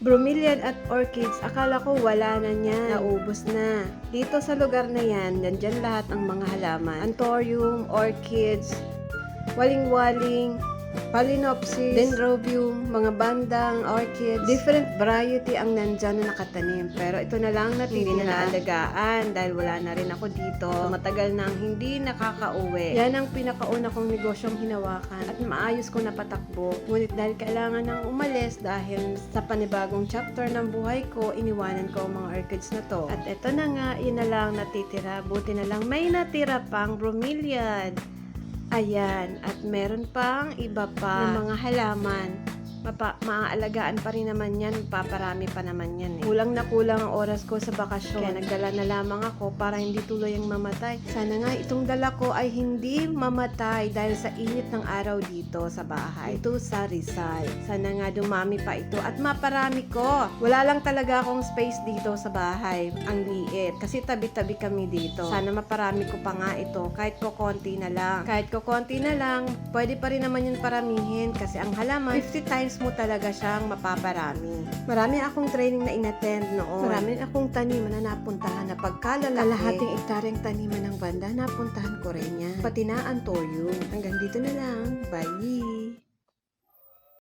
Bromeliad at orchids, akala ko wala na niyan. Naubos na. Dito sa lugar na yan, nandyan lahat ang mga halaman. Anthurium, orchids, waling-waling, Phalaenopsis, Dendrobium, mga bandang, orchids, different variety ang nandyan na nakatanim. Pero ito na lang natitira, hindi na naalagaan dahil wala na rin ako dito. Matagal nang hindi nakakauwi. Yan ang pinakauna kong negosyong hinawakan at maayos ko napatakbo. Ngunit dahil kailangan nang umalis dahil sa panibagong chapter ng buhay ko, iniwanan ko ang mga orchids na to. At ito na nga, yun na lang natitira. Buti na lang may natira pang bromeliad. Ayan, at meron pang iba pa na mga halaman. Maaalagaan pa rin naman yan, paparami pa naman yan eh. Kulang na kulang ang oras ko sa bakasyon, kaya nagdala na lamang ako para hindi tuloy ang mamatay. Sana nga itong dala ko ay hindi mamatay dahil sa init ng araw dito sa bahay. Ito sa Rizal. Sana nga dumami pa ito at maparami ko. Wala lang talaga akong space dito sa bahay. Ang liit. Kasi tabi-tabi kami dito. Sana maparami ko pa nga ito. Kahit ko konti na lang. Kahit ko konti na lang, pwede pa rin naman yun paramihin kasi ang halaman, 50 times mo talaga siyang mapaparami. Marami akong training na inattend noon. Marami akong taniman na napuntahan na pagkalalaki. Kalahating ektaryang taniman ng banda, napuntahan ko rin yan. Pati na Anthurium. Hanggang dito na lang. Bye!